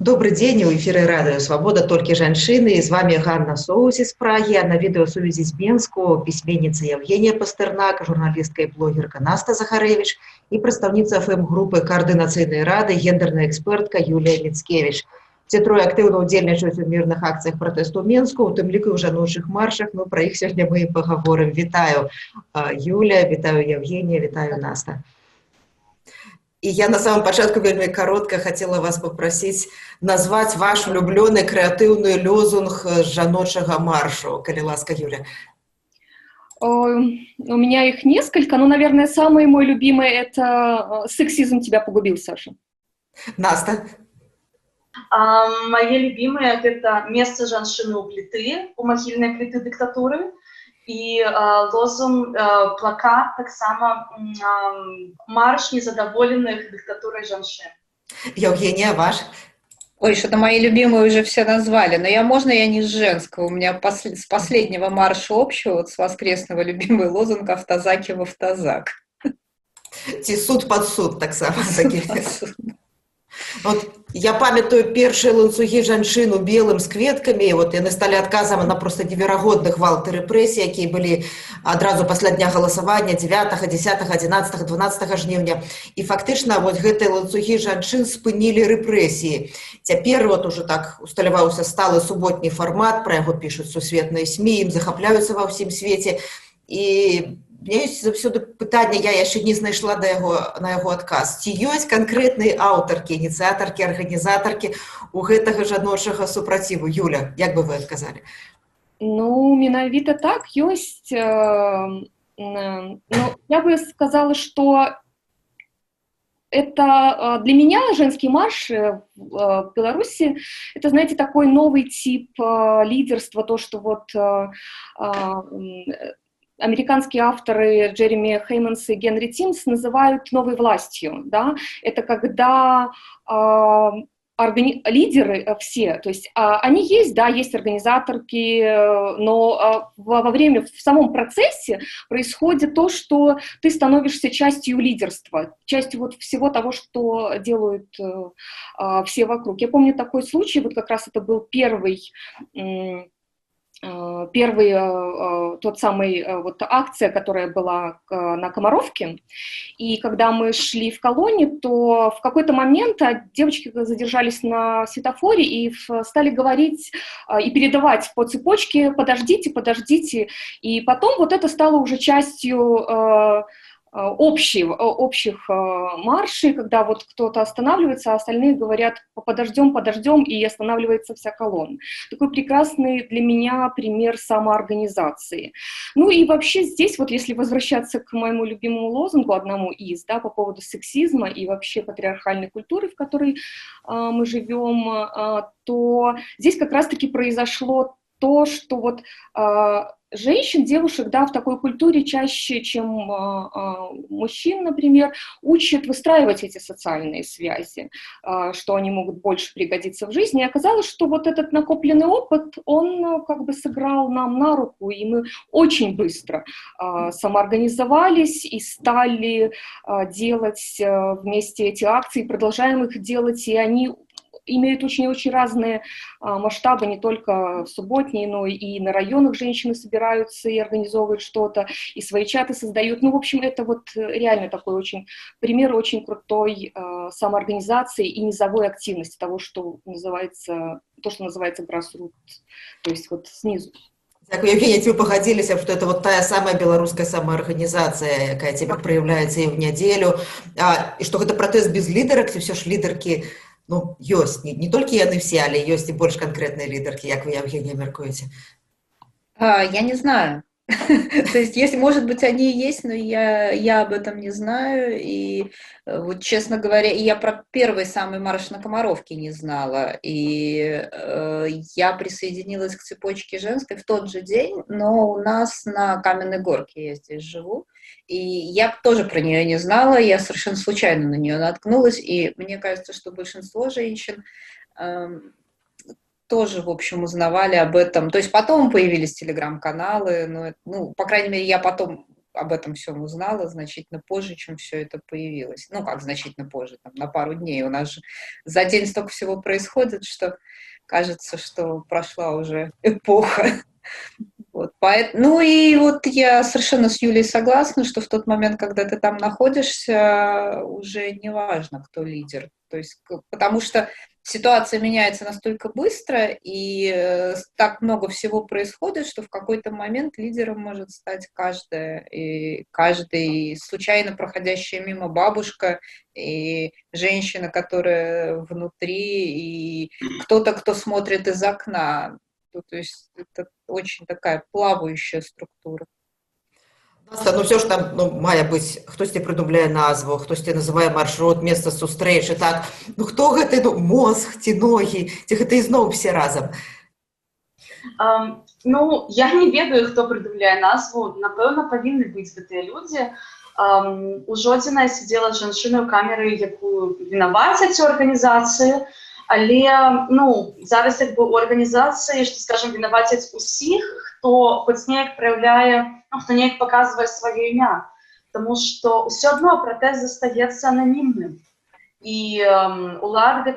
Добрый дзень, у эфіры радыё Свабода толькі жанчыны, з вами Ганна Соус з Прагі, а на відэасувязі з Менску пісьменніца Евгения Пастэрнак, журналістка і блогерка Наста Захарэвіч і прадстаўніца ФМ-групы Каардынацыйнай рады, гендерная экспертка Юлія Міцкевіч. Все трое актыўна ўдзельнічаюць у мірных акцыях пратэсту ў Менску, у тым ліку ў жаночых маршах, пра іх сёння мы і пагаворым. Вітаю, Юля, вітаю, Евгения, вітаю, Наста. И я на самом початку вельми коротко хотела вас попросить назвать ваш улюбленный креативный лозунг жаночего маршу. Коли ласка, Юля. У меня их несколько, но, наверное, самый мой любимый — это «Сексизм тебя погубил, Саша». Наста? Мои любимые — это «Место жанчыны у плиты», у могильной плиты диктатуры. И лозунг, плакат, так само марш незадоволенных диктатурой женщин. Евгения, ваш? Ой, что-то мои любимые уже все назвали, но можно я не с женского? У меня с последнего марша общего, вот с воскресного, любимый лозунг «Автозаки в автозак». Суд под суд, так само. Вот я памятаю першыя ланцугі жанчын у белым з кветкамі, вот яны сталі адказам на просто неверагодны гвалт і рэпрэсіі, якія былі адразу пасля дня галасавання 9, 10, 11, 12 жніўня. І фактычна вот гэтыя ланцугі жанчын спынілі рэпрэсіі. Цяпер вот уже так усталяваўся сталы суботні фармат, пра яго пішуць сусветныя СМІ, ім захапляюцца ва ўсім свеце. І у меня есть заўсёды пытанне, я яшчэ не знайшла на яго адказ. Ці ёсць канкрэтныя аўтаркі, ініцыятаркі, арганізатаркі у гэтага жаночага супраціву? Юля, як бы вы адказалі? Ну, менавіта так, ёсць. Ну, я бы сказала, что это для меня женский марш в Беларуси, это, знаете, такой новый тип лидерства, то, что вот американские авторы Джереми Хейманс и Генри Тимс называют новой властью, да, это когда лидеры все, то есть они есть, да, есть организаторки, но в самом процессе происходит то, что ты становишься частью лидерства, частью вот всего того, что делают все вокруг. Я помню такой случай, вот как раз это был первый тот самый вот акция, которая была на Комаровке, и когда мы шли в колонне, то в какой-то момент девочки задержались на светофоре и стали говорить и передавать по цепочке «подождите, подождите», и потом вот это стало уже частью общих маршей, когда вот кто-то останавливается, а остальные говорят «подождем, подождем», и останавливается вся колонна. Такой прекрасный для меня пример самоорганизации. Ну и вообще здесь, вот если возвращаться к моему любимому лозунгу, одному из, да, по поводу сексизма и вообще патриархальной культуры, в которой мы живем, то здесь как раз-таки произошло то, что вот женщин, девушек, да, в такой культуре чаще, чем мужчин, например, учат выстраивать эти социальные связи, что они могут больше пригодиться в жизни. И оказалось, что вот этот накопленный опыт, он как бы сыграл нам на руку, и мы очень быстро самоорганизовались и стали делать вместе эти акции, продолжаем их делать, и они имеют очень-очень разные масштабы, не только субботние, но и на районах женщины собираются и организовывают что-то, и свои чаты создают. Ну, в общем, это вот реально такой очень пример очень крутой самоорганизации и низовой активности того, что называется grassroots, то есть вот снизу. Дякую, Евгения, вы погодились, что это вот та самая белорусская самоорганизация, якая теперь проявляется и в неделю, и что это протест без лидерок, все ж лидерки. Ну, ёсць, не толькі яны все, але ёсць і больш канкрэтныя лідеркі, як вы, Евгения, мяркуеце? Я не знаю. То есть, если, может быть, они и есть, но я об этом не знаю. И вот, честно говоря, я про первый самый марш на Комаровке не знала. И я присоединилась к цепочке женской в тот же день, но у нас на Каменной Горке, я здесь живу, и я тоже про нее не знала, я совершенно случайно на нее наткнулась, и мне кажется, что большинство женщин тоже, в общем, узнавали об этом. То есть потом появились телеграм-каналы, ну, по крайней мере, я потом об этом всем узнала значительно позже, чем все это появилось. Ну, как значительно позже, там, на пару дней. У нас же за день столько всего происходит, что кажется, что прошла уже эпоха. Вот, ну и вот я совершенно с Юлей согласна, что в тот момент, когда ты там находишься, уже не важно, кто лидер. То есть, потому что ситуация меняется настолько быстро, и так много всего происходит, что в какой-то момент лидером может стать каждый случайно проходящая мимо бабушка, и женщина, которая внутри, и кто-то, кто смотрит из окна. То есть это очень такая плавающая структура. Ну все ж там, ну, мае быць, хтосьці прыдумляе назву, хтосьці называе маршрут, месца сустрэчы, так, ну хто гэты, ну, мозг ці ногі, ці гэта ізноў все разам? Ну, я не ведаю, хто прыдумляе назву, напэўна, павінны быць гэтыя людзі. Ужо адзіная сидзела жанчына ў камеры, якую вінавацяць у арганізацыі, але, ну, зараз як бы у арганізацыі, што, скажем, вінавацяць усіх, хто хоць неяк праяўляе, ну, хто неяк паказвае сваё імя, таму што ўсё адно пратэст застаецца ананімным. І улады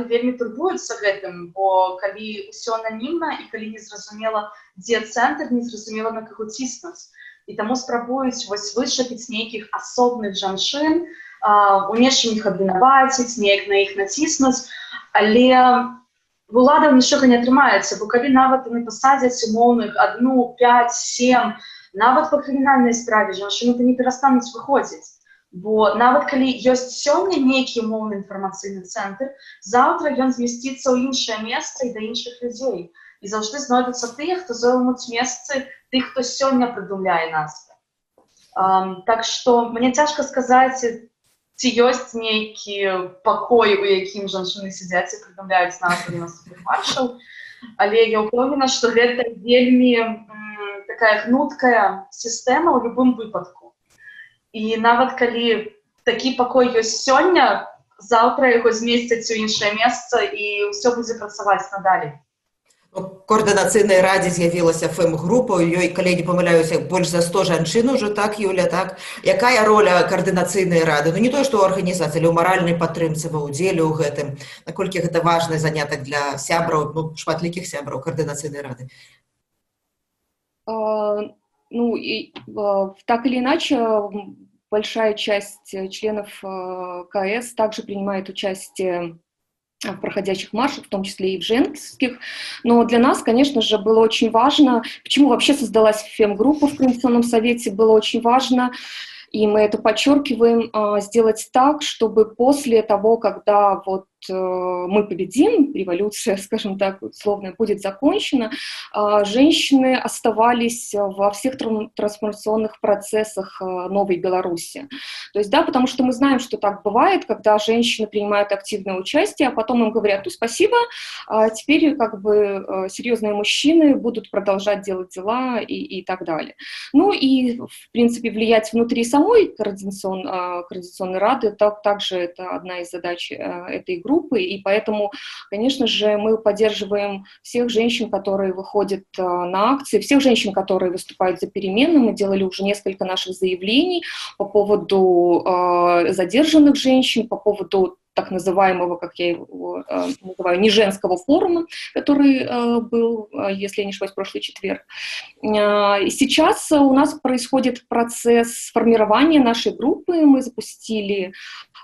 вельмі турбуюцца гэтым, бо калі ўсё ананімна і калі незразумела, дзе цэнтр, незразумела, на каго ціснуць. І таму спрабуюць вычапіць нейкіх асобных жанчын, у нечым іх абвінаваціць, неяк на іх націснуць, але в уладаў нічога не атрымаецца, бо калі нават яны пасадзяць умоўных 1, 5, 7, нават па крымінальнай справе жанчыны не перастануць выходзіць. Бо нават калі ёсць сёння нейкі умоўны інфармацыйны цэнтр, заўтра ён змясціцца ў іншае месца і да іншых людзей. І заўжды знойдуцца тыя, хто займуць месцы тых, хто сёння прыдумляе назвы. Так што мне цяжка сказаць, ці ёсць нейкі пакой, у якім жанчыны сядзяць і прыдумляюць назвы наступных маршаў, але я ўпэўнена, што гэта вельмі такая гнуткая сістэма ў любым выпадку. І нават калі такі пакой ёсць сёння, заўтра яго змесцяць у іншае месца і ўсё будзе працаваць надалей. У координаційній раді з'явилася ФЕМ-група, у ёй, калі не памыляюся, больш за 100 жанчын уже, так, Юля, так? Якая роля координаційнай рады? Ну, не то, што ў арганізацыі, але ў маральнай падтрымцы, ва ўдзеле ў гэтым. Наколькі гэта важны занятак для сябраў, ну, шматлікіх сябраў координаційнай рады? Ну, так или иначе, большая часть членов КС также принимает участие в проходящих маршах, в том числе и в женских. Но для нас, конечно же, было очень важно, почему вообще создалась ФЕМ-группа в Координационном совете, было очень важно, и мы это подчеркиваем, сделать так, чтобы после того, когда вот мы победим, революция, скажем так, условно, будет закончена, женщины оставались во всех трансформационных процессах новой Беларуси. То есть, да, потому что мы знаем, что так бывает, когда женщины принимают активное участие, а потом им говорят: ну, спасибо, теперь как бы серьезные мужчины будут продолжать делать дела и так далее. Ну и, в принципе, влиять внутри самой координационной рады, также это одна из задач этой группы, и поэтому, конечно же, мы поддерживаем всех женщин, которые выходят на акции, всех женщин, которые выступают за перемены. Мы делали уже несколько наших заявлений по поводу задержанных женщин, по поводу так называемого, как я его называю, неженского форума, который был, если я не ошибаюсь, в прошлый четверг. Сейчас у нас происходит процесс формирования нашей группы. Мы запустили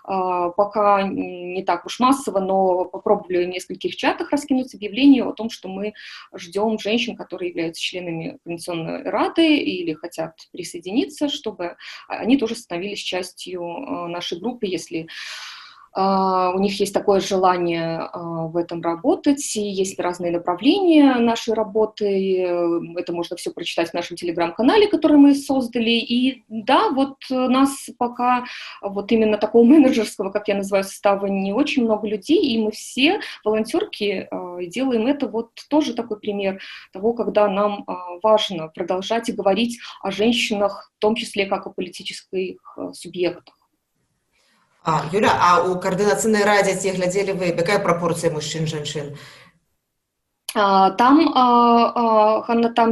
пока не так уж массово, но попробовали в нескольких чатах раскинуть объявление о том, что мы ждем женщин, которые являются членами Координационной рады или хотят присоединиться, чтобы они тоже становились частью нашей группы, если у них есть такое желание в этом работать, и есть разные направления нашей работы, это можно все прочитать в нашем телеграм-канале, который мы создали, и да, вот нас пока вот именно такого менеджерского, как я называю, состава не очень много людей, и мы все волонтерки делаем это, вот тоже такой пример того, когда нам важно продолжать и говорить о женщинах, в том числе как о политических субъектах. Юля, а у координаційній раді ці глядзелі вы, якая прапорцыя мужчин, женщин? Там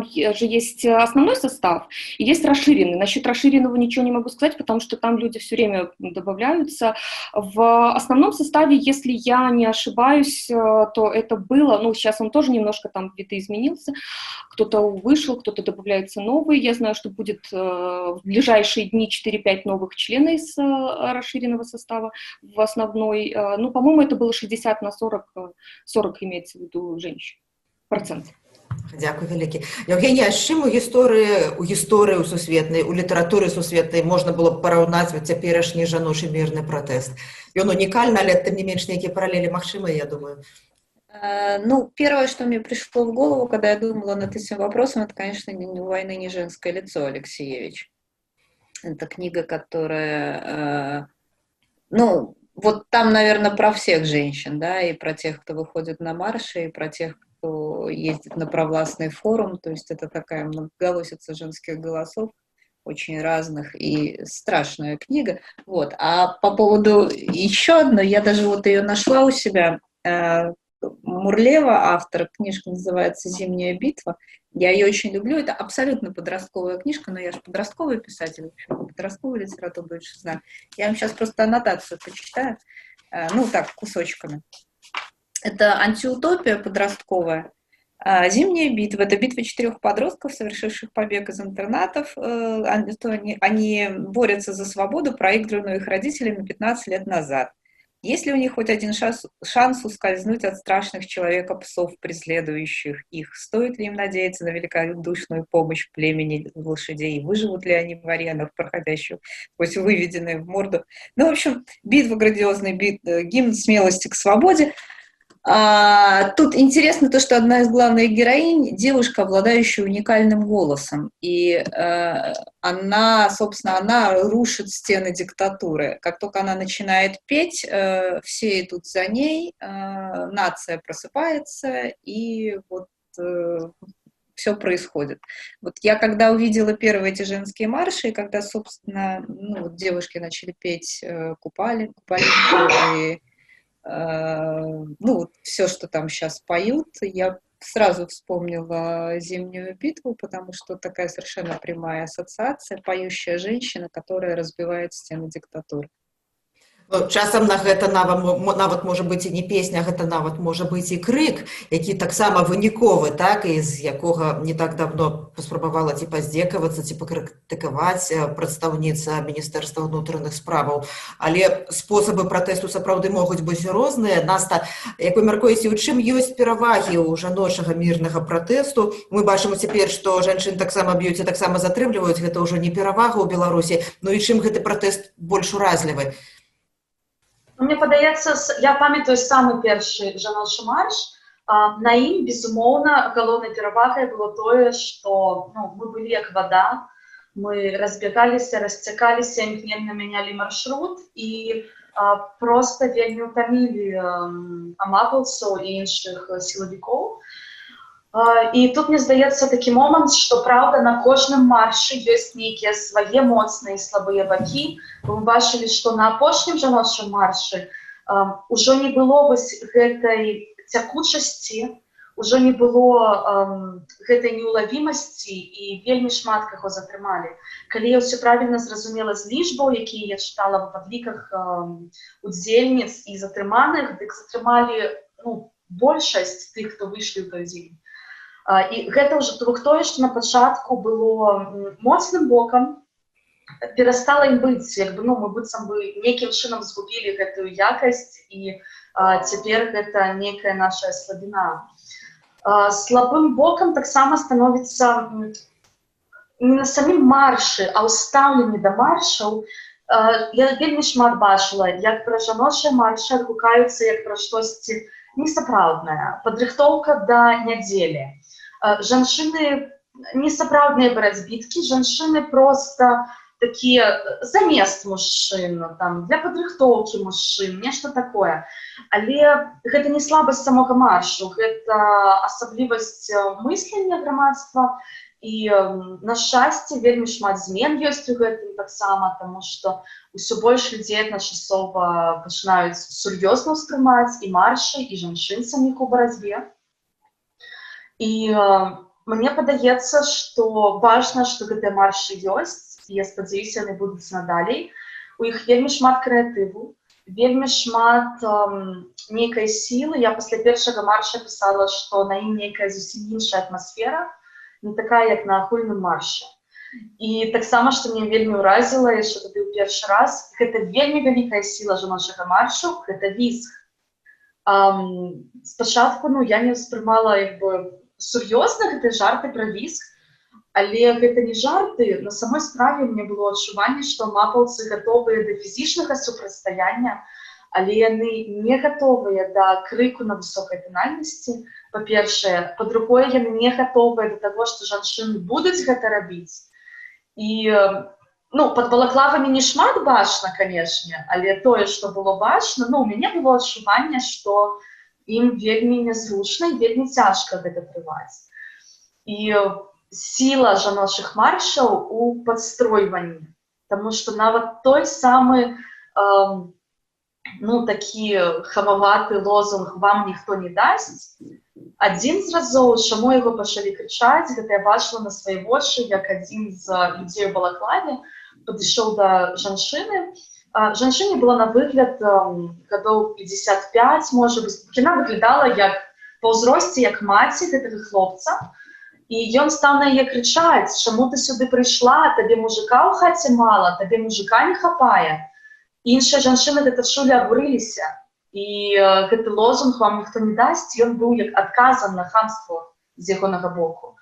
же есть основной состав и есть расширенный. Насчет расширенного ничего не могу сказать, потому что там люди все время добавляются. В основном составе, если я не ошибаюсь, то это было, ну, сейчас он тоже немножко там видоизменился, кто-то вышел, кто-то добавляется новый. Я знаю, что будет в ближайшие дни 4-5 новых членов из расширенного состава в основной. Ну, по-моему, это было 60 на 40, 40 имеется в виду женщин. Процент. Дякую вялікі. Евгенія, з чым у гісторыі сусветнай, у літаратуры сусветнай можна было б параўнаць цяперашні жаночы мірны пратэст? Ён унікальны, але тым не менш нейкія параллели магчымыя, я думаю. Ну, первое, что мне пришло в голову, когда я думала над этим вопросом, это, конечно, «У войны не женское лицо» Алексеевич. Это книга, которая... Ну, вот там, наверное, про всех женщин, да, и про тех, кто выходит на марши, и про тех, кто ездит на провластный форум, то есть это такая многоголосица женских голосов, очень разных, и страшная книга. Вот. А по поводу еще одной, я даже вот ее нашла у себя, Мурлева, автор, книжка называется «Зимняя битва». Я ее очень люблю, это абсолютно подростковая книжка, но я же подростковый писатель, подростковую литературу больше знаю. Я вам сейчас просто аннотацию почитаю, ну так, кусочками. Это антиутопия подростковая. «Зимняя битва» — это битва 4 подростков, совершивших побег из интернатов. Они борются за свободу, проигранную их родителями 15 лет назад. Есть ли у них хоть один шанс ускользнуть от страшных человека-псов, преследующих их? Стоит ли им надеяться на великодушную помощь племени лошадей? Выживут ли они в аренах, проходящих сквозь выведенные в морду? Ну, в общем, битва грандиозная, гимн смелости к свободе. Тут интересно то, что одна из главных героинь — девушка, обладающая уникальным голосом. И она, собственно, она рушит стены диктатуры. Как только она начинает петь, все идут за ней, нация просыпается, и вот все происходит. Вот я когда увидела первые эти женские марши, и когда, собственно, ну, вот девушки начали петь купальнику, и ну, все, что там сейчас поют, я сразу вспомнила «Зимнюю битву», потому что такая совершенно прямая ассоциация, поющая женщина, которая разбивает стены диктатуры. Ну, часам на гэта нават можа быць і не песня, гэта нават можа быць і крык, які таксама выніковы, так, і з якога не так давно паспрабавала ці паздзекавацца, ці пакрытыкаваць прадстаўніца Міністэрства ўнутраных справаў. Але спосабы пратэсту сапраўды могуць быць розныя. Наста, як вы мяркуеце, у чым ёсць перавагі ў жаночага мірнага пратэсту? Мы бачым цяпер, што жанчын таксама б'юць і таксама затрымліваюць, гэта ўжо не перавага ў Беларусі. Ну і чым гэты пратэст больш уразлівы? Мне падаецца, я памятаю самы першы жаночы марш. На ім, безумоўна, галоўнай перавагай было тое, што мы былі як вада, мы разбегаліся, расцякаліся, імгненна мянялі маршрут і проста вельмі ўтамілі амапаўцаў і іншых сілавікоў. І тут, мне здаецца, такі момант, што, праўда, на кожным маршы ёсць нейкія свае моцныя і слабыя бакі. Мы бачылі, што на апошнім жаночым маршы ўжо не было вось гэтай цякучасці, ўжо не было гэтай неулавімасці і вельмі шмат каго затрымалі. Калі я ўсё правільна зразумела з лічбаў, якія я чытала ў падліках удзельніц і затрыманых, дык затрымалі большасць тых, хто выйшлі ў той дзень. І гэта ўжо тое, што на пачатку было моцным бокам, перастала ім быць, мы быццам бы нейкім чынам згубілі гэтую якасць, і цяпер гэта нейкая наша слабіна. Слабым бокам таксама становіцца не на самім маршы, а ў стаўленні да маршаў. Я вельмі шмат бачыла, як пра жаночыя маршы адгукаюцца як пра штосьці несапраўднае, падрыхтоўка да нядзелі. Жанчыны несапраўдныя барацьбіткі, жанчыны проста такія замест мужчын, для падрыхтоўкі мужчын, нешта такое. Але гэта не слабасць самога маршу, гэта асаблівасць мыслення грамадства. І, на шчасце, вельмі шмат змен ёсць у гэтым таксама, таму што ўсё больш людзей адначасова пачынаюць сур'ёзна ўспрымаць і маршы, і жанчын саміх у барацьбе. І мне падаецца, што важна, што гэтыя маршы ёсць, і я спадзяюся, яны будуць надалей. У іх вельмі шмат крэатыву, вельмі шмат нейкай сілы. Я пасля першага марша пісала, што на ім нейкая зусім іншая атмасфера, не такая, як на агульным марше. І таксама, што мне вельмі ўразіла, яшчэ тады ў першы раз, гэта вельмі вялікая сіла жаночага маршу, гэта візг. Спачатку, я не ўспрымала сур'ёзна гэтыя жарты пра візг, але гэта не жарты. На самой справе мне было адчуванне, што мапаўцы гатовыя да фізічнага супрацьстаяння, але яны не гатовыя да крыку на высокай танальнасці, па-першае. Па-другое, яны не гатовыя да таго, што жанчыны будуць гэта рабіць. І, пад балаклавамі не шмат бачна, канешне, але тое, што было бачна, у мяне было адчуванне, што ім вельмі нязручна і вельмі цяжка гэта трываць. І сіла жаночых маршаў у падстройванні, таму што нават той самы такі хамаваты лозунг «Вам ніхто не дасць», адзін з разоў, чаму яго пачалі крычаць, гэта я бачыла на свае вочы, як адзін з людзей у балаклаве падышоў да жанчыны. Жанчыне было на выгляд гадоў 55, можа быць. Яна выглядала па ўзросце як маці гэтага хлопца. І ён стаў на яе крычаць: «Чаму ты сюды прыйшла? Табе мужика ў хаце мала, табе мужика не хапае». Іншыя жанчыны гэта чулі, абурыліся. І гэты лозунг «Вам ніхто не дасць», ён быў як адказам на хамства з ягонага боку.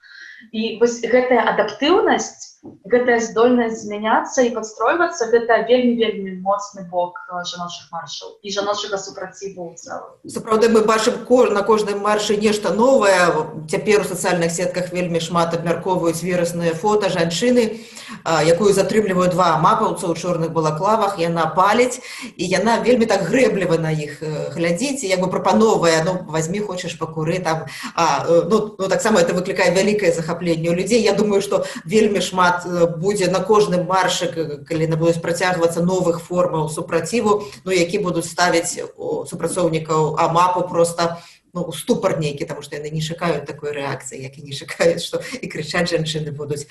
І вось гэтая адаптыўнасць, гэтая здольнасць змяняцца і падстройвацца, гэта вельмі-вельмі моцны бок жаночых маршаў і жаночага супраціву ў цэлым. Сапраўды, мы бачым на кожным маршы нешта новае. Цяпер у сацыяльных сетках вельмі шмат абмяркоўваюць вірасныя фота жанчыны, якую затрымліваюць два мапаўца ў чорных балаклавах. Яна паліць, і яна вельмі так грэбліва на іх глядзіць, і прапановвае: «Вазьмі, хочаш, пакуры там». Таксама это выклікае вялікае захапленне ў людзей. Я думаю, што вельмі шмат будзе на кожным маршы, калі будуць працягвацца, новых формаў супраціву, які будуць ставіць супрацоўнікаў АМАПу проста у ступар нейкі, таму што яны не чакаюць такой рэакцыі, як і не чакаюць, што і крычаць жанчыны будуць.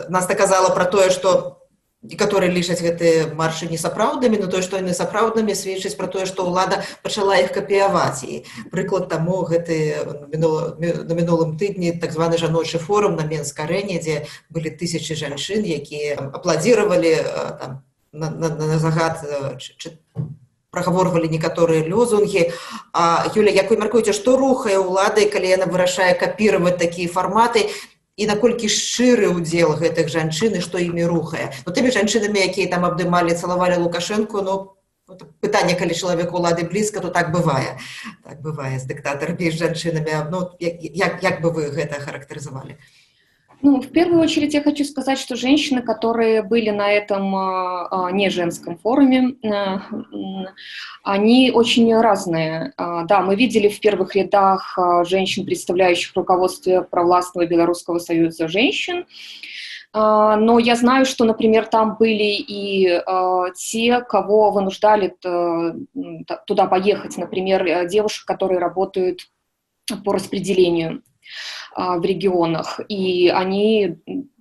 Наста казала пра тое, што некаторыя лічаць гэтыя маршы несапраўднымі, но тое, што яны сапраўднымі, сведчыць пра тое, што ўлада пачала іх капіяваць. І прыклад таму гэты на мінулым тыдні так званы жаночы форум на Менск-арэне, дзе былі тысячы жанчын, якія апладзіравалі на загад, прагаворвалі некаторыя лозунгі. Юля, як вы мяркуеце, што рухае ўладай, калі яна вырашае капіраваць такія фарматы, і наколькі шчыры ўдзел гэтых жанчын, і што імі рухае? Тымі жанчынамі, якія там абдымалі, цалавалі Лукашэнку, пытанне, калі чалавек улады блізка, то так бывае. Так бывае з дыктатарамі і з жанчынамі. Як бы вы гэта характарызавалі? В первую очередь я хочу сказать, что женщины, которые были на этом не женском форуме, они очень разные. Да, мы видели в первых рядах женщин, представляющих руководство провластного Белорусского союза женщин, но я знаю, что, например, там были и те, кого вынуждали туда поехать, например, девушек, которые работают по распределению в регионах, и они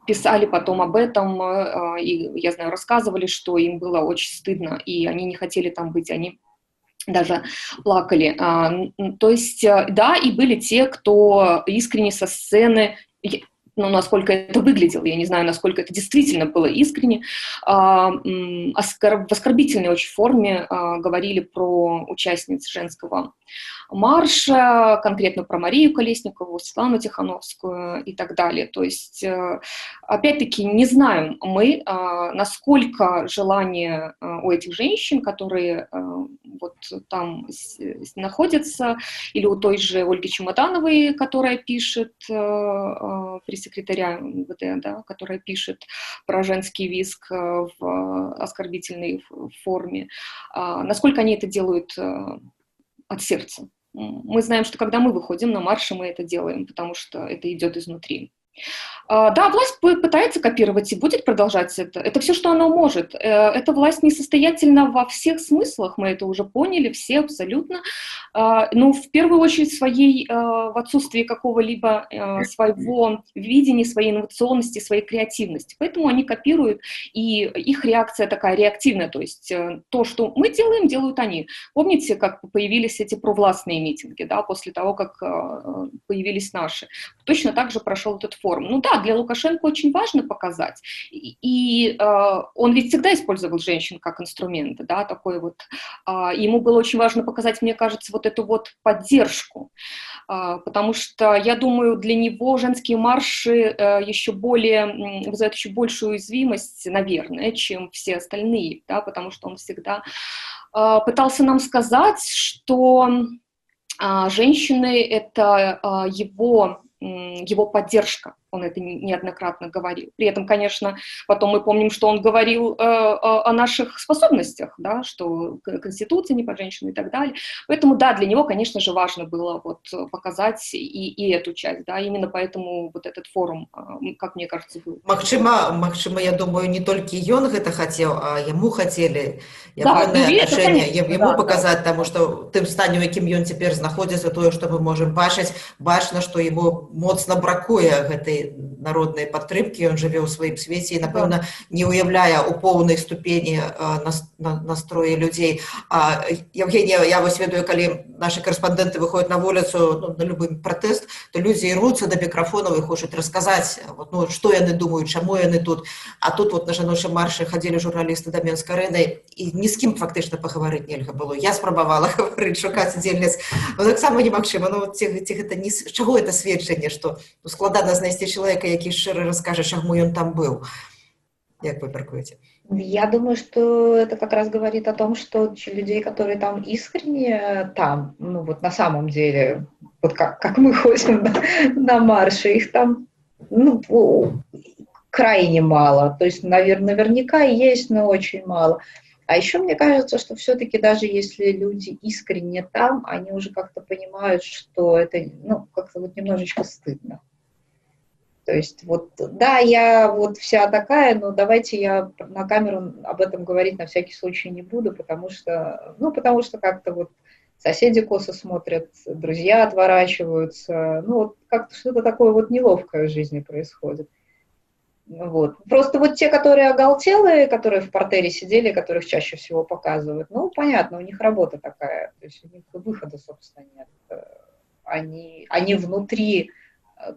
писали потом об этом, и, я знаю, рассказывали, что им было очень стыдно, и они не хотели там быть, они даже плакали. То есть, да, и были те, кто искренне со сцены, насколько это выглядело, я не знаю, насколько это действительно было искренне, в оскорбительной очень форме говорили про участниц женского марша, конкретно про Марию Колесникову, Светлану Тихановскую и так далее. То есть, опять-таки, не знаем мы, насколько желание у этих женщин, которые вот там находятся, или у той же Ольги Чемодановой, которая пишет, пресс-секретаря МВД, да, которая пишет про женский визг в оскорбительной форме, насколько они это делают от сердца. Мы знаем, что когда мы выходим на марши, мы это делаем, потому что это идет изнутри. Да, власть пытается копировать и будет продолжать это. Это все, что она может. Эта власть несостоятельна во всех смыслах, мы это уже поняли, все абсолютно. Но в первую очередь в отсутствии какого-либо своего видения, своей инновационности, своей креативности. Поэтому они копируют, и их реакция такая реактивная, то есть то, что мы делаем, делают они. Помните, как появились эти провластные митинги, да, после того, как появились наши? Точно так же прошел этот форум. Ну да, для Лукашенко очень важно показать. И он ведь всегда использовал женщин как инструменты, да, такой вот. Ему было очень важно показать, мне кажется, вот эту вот поддержку. Потому что, я думаю, для него женские марши вызывают еще большую уязвимость, наверное, чем все остальные, да, потому что он всегда пытался нам сказать, что женщины — это его поддержка, он это неоднократно говорил. При этом, конечно, потом мы помним, что он говорил о наших способностях, да, что Конституция не под женщину и так далее. Поэтому, да, для него, конечно же, важно было вот показать и эту часть, да, именно поэтому вот этот форум, как мне кажется, был. Магчыма, я думаю, не толькі ён гэта хацеў, а яму хацелі Да, ягонае это, аднашэнне конечно, яму да, паказаць, да. таму што тым стане, у якім ён цяпер знаходзіцца, тое, што мы можам бачыць, бачна, што яму моцна бракуе гэтай народнай падтрымкі, ён жыве ў сваім свеце і, напэўна, не ўяўляе ў поўнай ступені настроі людзей. Евгенія, я вось ведаю, калі нашы карэспандэнты выходзяць на вуліцу, на любы пратэст, то людзі іруцца да мікрафонаў і хочуць расказаць, што яны думаюць, чаму яны тут. А тут вот на жаночым маршы хадзілі журналісты да Менскай-арэны, і ні з кім фактычна пагаварыць нельга было. Я спрабавала гаварыць, шукаць удзельніц, но таксама немагчыма. З чаго это сведчанне, што складана знайсці чалавека, які шчыра раскажа, чаму ён там быў? Як вы мяркуеце? Я думаю, что это как раз говорит о том, что людей, которые там искренне там, ну вот на самом деле, вот как мы ходим на марши, их там крайне мало. То есть, наверняка есть, но очень мало. А еще мне кажется, что все-таки даже если люди искренне там, они уже как-то понимают, что это, как-то вот немножечко стыдно. То есть вот, да, я вот вся такая, но давайте я на камеру об этом говорить на всякий случай не буду, потому что как-то вот соседи косо смотрят, друзья отворачиваются, вот как-то что-то такое вот неловкое в жизни происходит. Вот. Просто вот те, которые оголтелые, которые в портере сидели, которых чаще всего показывают, понятно, у них работа такая, то есть у них выхода, собственно, нет. Они внутри,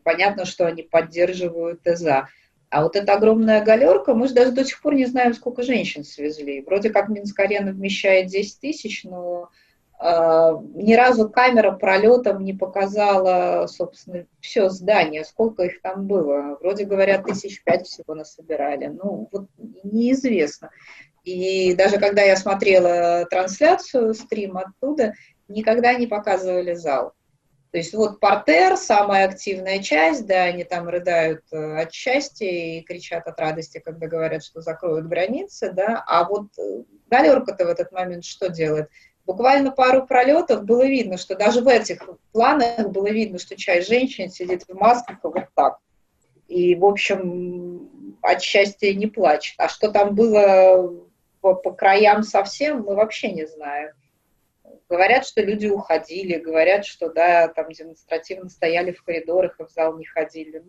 понятно, что они поддерживают и за. А вот эта огромная галерка, мы же даже до сих пор не знаем, сколько женщин свезли. Вроде как Минск-арена вмещает 10 тысяч, но ни разу камера пролетом не показала, собственно, все здание, сколько их там было. Вроде говорят, 5 всего насобирали. Вот неизвестно. И даже когда я смотрела трансляцию, стрим оттуда, никогда не показывали зал. То есть вот портер, самая активная часть, да, они там рыдают от счастья и кричат от радости, когда говорят, что закроют границы, да, а вот галерка-то в этот момент что делает? Буквально пару пролетов было видно, что даже в этих планах было видно, что часть женщин сидит в масках вот так. И, в общем, от счастья не плачет. А что там было по краям совсем, мы вообще не знаем. Говорят, что люди уходили, говорят, что, да, там демонстративно стояли в коридорах и в зал не ходили.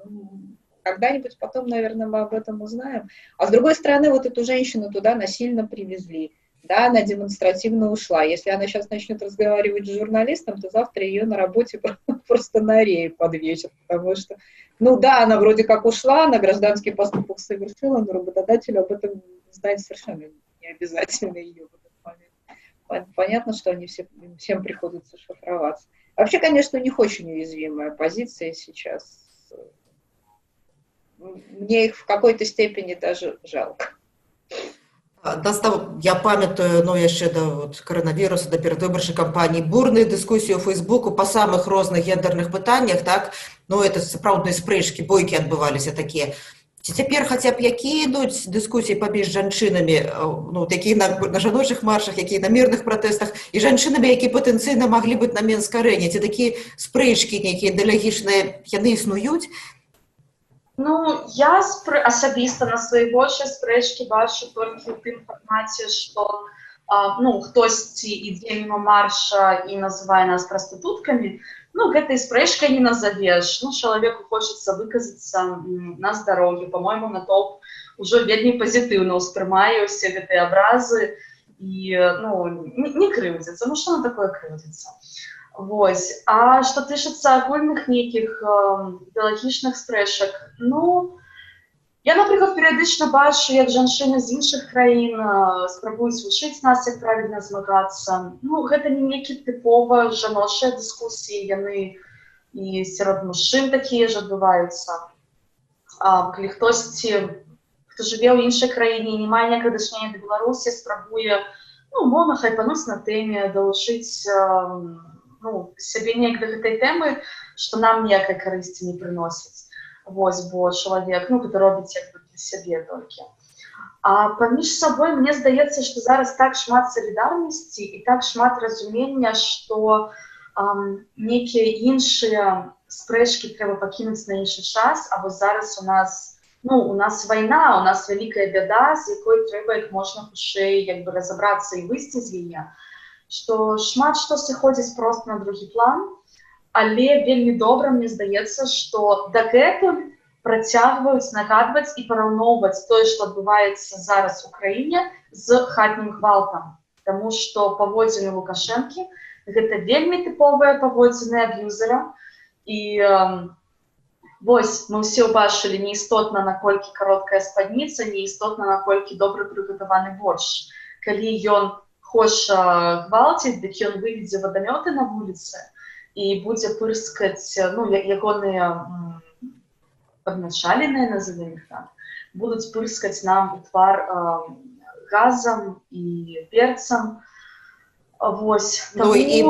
Когда-нибудь потом, наверное, мы об этом узнаем. А с другой стороны, вот эту женщину туда насильно привезли. Да, она демонстративно ушла. Если она сейчас начнет разговаривать с журналистом, то завтра ее на работе просто на рее подвесят, потому что, да, она вроде как ушла, она гражданский поступок совершила, но работодателю об этом знать совершенно не обязательно ее в этот момент. Понятно, что всем приходится шифроваться. Вообще, конечно, у них очень уязвимая позиция сейчас. Мне их в какой-то степени даже жалко. Я памятаю, яшчэ да каранавірусу, да перадвыбарчай кампаніі, бурныя дыскусіі ў Фейсбуку па самых розных гендерных пытаннях, так? Это сапраўдныя спрэчкі, бойкі адбываліся такія. Ці цяпер хаця б якія ідуць дыскусіі паміж жанчынамі, якія на жаночых маршах, якія на мірных пратэстах, і жанчынамі, якія патэнцыйна маглі быць на Менскай-арэне? Ці такія спрэчкі нейкія ідэалагічныя, яны існуюць? Ну, я асабіста на свае вочы спрэчкі бачу толькі ў тым фармаце, што хтосьці ідзе міма марша і называе нас прастытуткамі, гэтай спрэчкай не назавеш. Чалавеку хочацца выказацца на здароўе. Па-мойму, натоўп ужо вельмі пазітыўна ўспрымае ўсе гэтыя абразы і не крыўдзіцца. Што на такое крыўдзіцца? Вось. А што тычыцца агульных нейкіх біялагічных спрэчак, я, напрыклад, перыядычна бачу, як жанчыны з іншых краін спрабуюць вучыць нас, як правільна змагацца. Гэта не нейкі тыпова жаночыя дыскусіі, яны і сярод мужчын такія ж адбываюцца. Калі хтосьці, хто жыве ў іншай краіне і не мае ніякага дачынення да Беларусі, спрабуе, мовна хайпануць на тэме, далучыць сябе неяк да гэтай тэмы, што нам ніякай карысці не прыносіць. Вось, бо чалавек, гэта робіць як бы для сябе толькі. А паміж сабой, мне здаецца, што зараз так шмат салідарнасці і так шмат разумення, што нейкія іншыя спрэчкі трэба пакінуць на іншы час, а вось зараз у нас вайна, у нас вялікая бяда, з якой трэба як можна хутчэй разабрацца і выйсці з яе. Што шмат што сыходзіць проста на другі план, але вельмі добра, мне здаецца, што дагэтуль працягваюць нагадваць і параўноўваць тое, што адбываецца зараз у краіне з хатнім гвалтам. Таму што паводзіны Лукашэнкі – гэта вельмі тыповыя паводзіны аб'юзера. І вось, мы ўсе ўбачылі неістотна, наколькі кароткая спадніца, неістотна, наколькі добра прыгатаваны боршч. Калі ён хоча гвалціць, дык ён выведзе вадамёты на вуліцы і будзе пырскаць, ягоныя падначаленыя, назовем іх так, будуць пырскаць нам у твар газам і перцам. Вось. І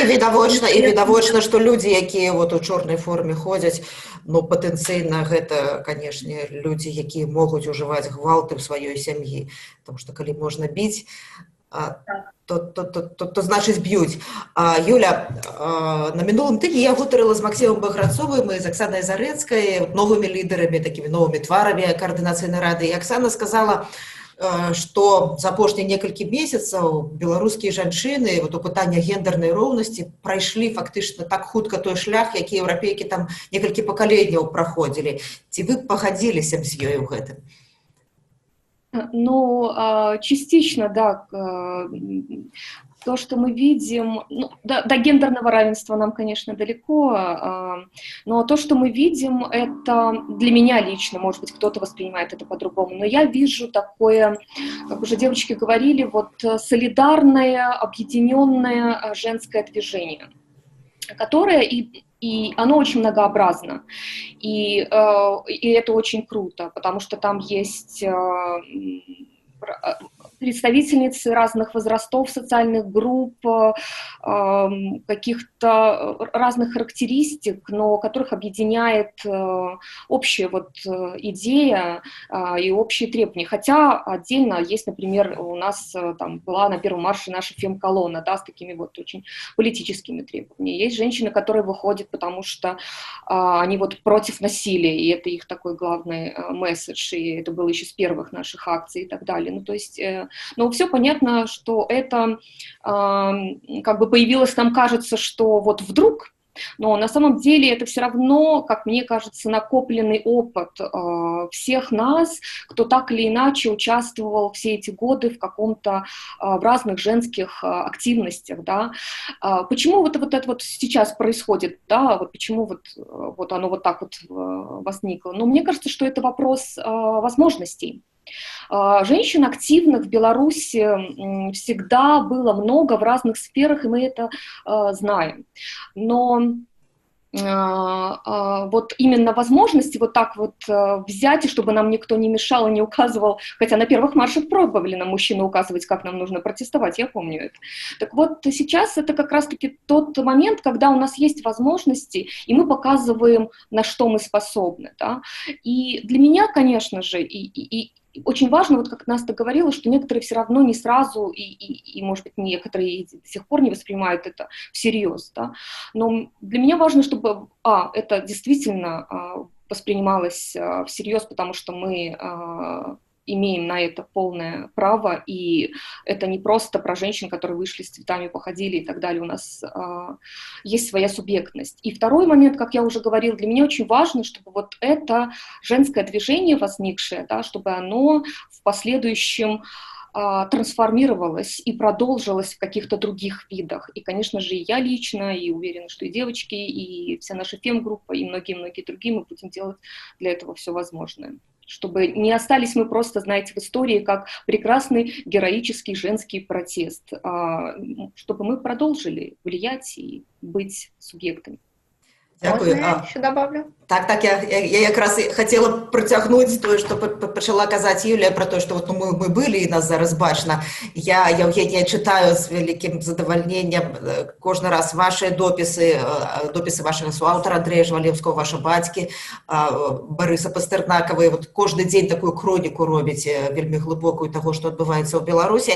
відавочна, што людзі, якія у чорнай форме ходзяць, патэнцыйна гэта, канешне, людзі, якія могуць ужываць гвалты ў сваёй сям'і. Таму што калі можна біць, то значыць б'юць. Юля, на мінулым тыдні я гутарыла з Максімам Баграцовым і з Аксанай Зарэцкай, новымі лідарамі, такімі новымі тварамі каардынацыйнай рады. І Аксана сказала, што за апошнія некалькі месяцаў беларускія жанчыны у пытанні гендернай роўнасці прайшлі фактычна так хутка той шлях, які еўрапейкі там некалькі пакаленняў праходзілі. Ці вы пагадзіліся б з ёй у гэтым? Частично, да. То, что мы видим, до гендерного равенства нам, конечно, далеко, но то, что мы видим, это для меня лично, может быть, кто-то воспринимает это по-другому, но я вижу такое, как уже девочки говорили, солидарное, объединенное женское движение, которое и оно очень многообразно, и это очень круто, потому что там есть представительницы разных возрастов, социальных групп, каких-то разных характеристик, но которых объединяет общая идея и общие требования. Хотя отдельно есть, например, у нас там была на первом марше наша фем-колонна, да, с такими очень политическими требованиями. Есть женщины, которые выходят, потому что они против насилия, и это их такой главный месседж, и это было еще с первых наших акций и так далее. То есть, все понятно, что это появилось, нам кажется, что вдруг, но на самом деле это все равно, как мне кажется, накопленный опыт всех нас, кто так или иначе участвовал все эти годы в разных женских активностях, да. Почему это сейчас происходит, да, почему оно так возникло? Мне кажется, что это вопрос возможностей. Женщин активных в Беларуси всегда было много в разных сферах, и мы это знаем. Но именно возможности так взять, и чтобы нам никто не мешал и не указывал, хотя на первых маршах пробовали нам мужчины указывать, как нам нужно протестовать, я помню это. Так сейчас это как раз-таки тот момент, когда у нас есть возможности, и мы показываем, на что мы способны, да? И для меня, конечно же, очень важно, как Настя говорила, что некоторые все равно не сразу, и может быть, некоторые до сих пор не воспринимают это всерьез, да? Но для меня важно, чтобы, это действительно воспринималось всерьез, потому что мы имеем на это полное право, и это не просто про женщин, которые вышли с цветами, походили и так далее. У нас есть своя субъектность. И второй момент, как я уже говорила, для меня очень важно, чтобы вот это женское движение возникшее, да, чтобы оно в последующем трансформировалось и продолжилось в каких-то других видах. И, конечно же, и я лично, и уверена, что и девочки, и вся наша фем-группа, и многие-многие другие, мы будем делать для этого все возможное. Чтобы не остались мы просто, знаете, в истории как прекрасный героический женский протест, чтобы мы продолжили влиять и быть субъектами. Дякую. Можна я ще добавлю? Так, я якраз і хотіла протягнути те, що почала казати Юлія про те, що от, ну, ми були і нас зараз бачно. Я, Євгенія, читаю з великим задовольненням кожен раз ваші дописи вашого суавтора Андрея Жвалевського, вашого батьки, Бориса Пастернака. Ви от кожен день таку хроніку робите, вельми глибокою того, що відбувається в Білорусі.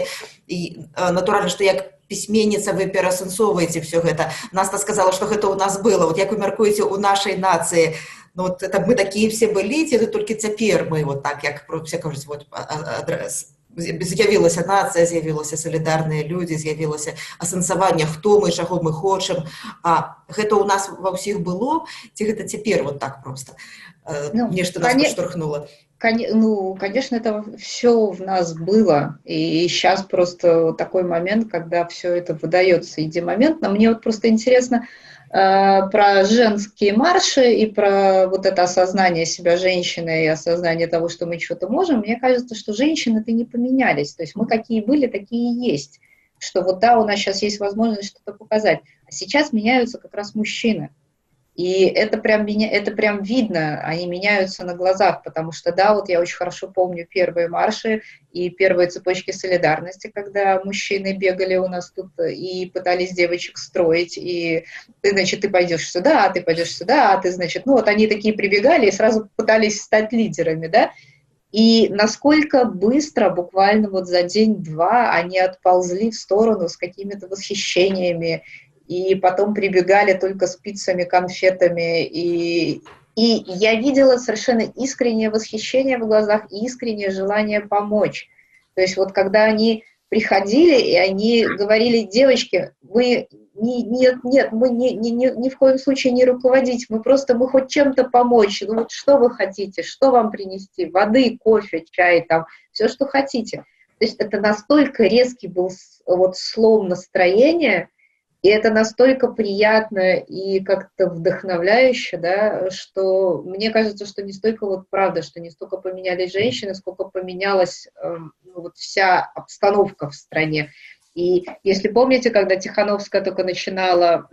І натурально, що як письменница, вы перасэнсоўваеце все гэта. Наста сказала, что гэта у нас было. Вот як вы мяркуеце у нашай нацыі, ну, вот это мы такие все былі, ці толькі цяпер мы вот так, як все кажуць, вот, з'явілася нацыя, з'явілася салідарныя людзі, з'явілася асэнсаванне, хто мы, чаго мы хочам. А гэта у нас ва ўсіх было, ці гэта цяпер вот так просто? Нешта нас падштурхнула. Ну, конечно, это все в нас было, и сейчас просто такой момент, когда все это выдается единомоментно. Мне вот просто интересно про женские марши и про вот это осознание себя женщиной и осознание того, что мы что-то можем. Мне кажется, что женщины-то не поменялись, то есть мы какие были, такие и есть, что вот да, у нас сейчас есть возможность что-то показать, а сейчас меняются как раз мужчины. И это прям видно, они меняются на глазах, потому что, да, вот я очень хорошо помню первые марши и первые цепочки солидарности, когда мужчины бегали у нас тут и пытались девочек строить, и ты, значит, ты пойдешь сюда, а ты, значит, ну вот они такие прибегали и сразу пытались стать лидерами, да, и насколько быстро, буквально вот за день-два, они отползли в сторону с какими-то восхищениями, и потом прибегали только с пиццами, конфетами, и я видела совершенно искреннее восхищение в глазах и искреннее желание помочь. То есть вот когда они приходили, и они говорили: девочки, вы нет, мы ни в коем случае не руководить, мы хоть чем-то помочь, ну вот что вы хотите, что вам принести, воды, кофе, чай, там, все, что хотите. То есть это настолько резкий был вот слом настроения, и это настолько приятно и как-то вдохновляюще, да, что мне кажется, что не столько вот правда, что не столько поменялись женщины, сколько поменялась вот вся обстановка в стране. И если помните, когда Тихановская только начинала,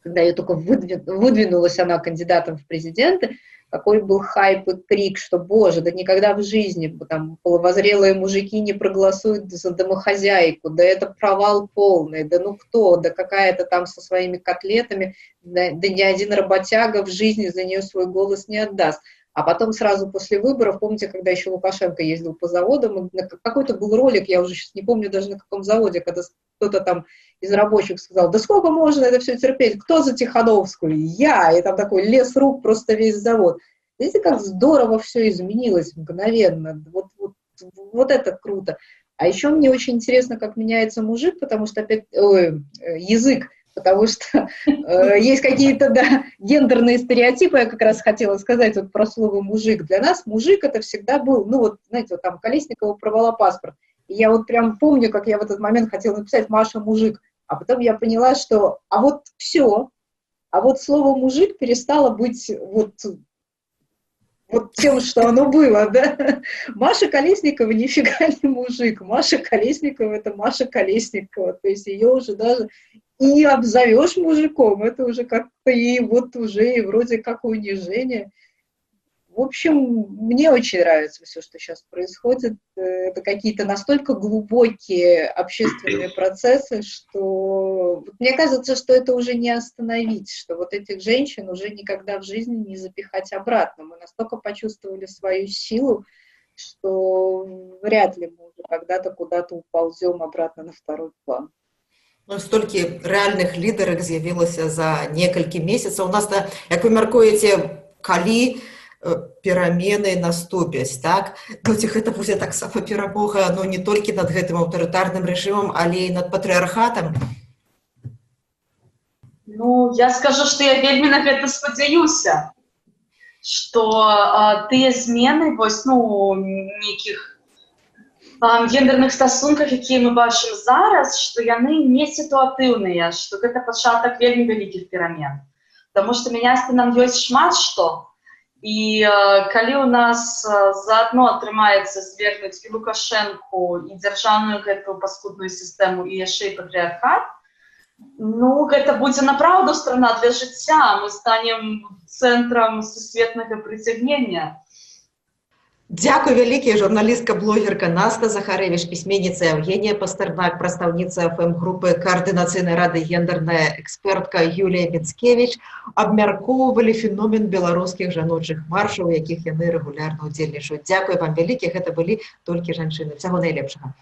когда ее только выдвинулась она кандидатом в президенты, какой был хайп и крик, что, боже, да никогда в жизни там половозрелые мужики не проголосуют за домохозяйку, да это провал полный, да ну кто, да какая-то там со своими котлетами, да ни один работяга в жизни за нее свой голос не отдаст. А потом сразу после выборов, помните, когда еще Лукашенко ездил по заводам, какой-то был ролик, я уже сейчас не помню даже на каком заводе, когда кто-то там из рабочих сказал: да сколько можно это все терпеть, кто за Тихановскую? Я! И там такой лес рук просто весь завод. Видите, как здорово все изменилось мгновенно, вот это круто. А еще мне очень интересно, как меняется мужик, потому что опять, язык, потому что есть какие-то, да, гендерные стереотипы, я как раз хотела сказать вот про слово «мужик». Для нас мужик это всегда был, ну вот, знаете, вот там Колесникова порвала паспорт. И я вот прям помню, как я в этот момент хотела написать «Маша, мужик», а потом я поняла, что, а вот все, а вот слово «мужик» перестало быть вот тем, что оно было, да. Маша Колесникова нифига не мужик, Маша Колесникова это Маша Колесникова, то есть ее уже даже и обзовешь мужиком, это уже как-то и вот уже и вроде как унижение. В общем, мне очень нравится все, что сейчас происходит. Это какие-то настолько глубокие общественные процессы, что мне кажется, что это уже не остановить, что вот этих женщин уже никогда в жизни не запихать обратно. Мы настолько почувствовали свою силу, что вряд ли мы уже когда-то куда-то уползем обратно на второй план. Ну, столькі рэальных лідарак з'явілася за некалькі месяцаў. У нас, як вы мяркуеце, калі перамены наступяць, так? Ну, ці гэта будзе таксама перамога, ну, не толькі над гэтым аўтарытарным рэжымам, але і над патрыархатам? Ну, я скажу, што я вельмі на гэта спадзяюся, што тыя змены, вось, ну, нейкіх гендерных стасунках, якія мы бачым зараз, што яны не сітуатыўныя, што гэта пачатак вельмі вялікіх перамен. Таму што мяняць нам ёсць шмат што. І калі у нас заадно атрымаецца звергнуць і Лукашэнку, і дзяржаўную гэтую паскудную сістэму, і яшчэ і патрыархат, ну, гэта будзе направду страна для жыцця. Мы станем цэнтрам сусветнага прыцягнення. Дзякуй вялікія, журналістка-блогерка Наста Захарэвіч, пісьменніца Евгенія Пастэрнак, прадстаўніца ФМ-групы Каардынацыйнай рады гендерная экспертка Юлія Міцкевіч абмяркоўвалі феномен беларускіх жаночых маршаў, у якіх яны рэгулярна ўдзельнічаюць. Дзякуй вам вялікі, гэта былі толькі жанчыны. Всяго найлепшага.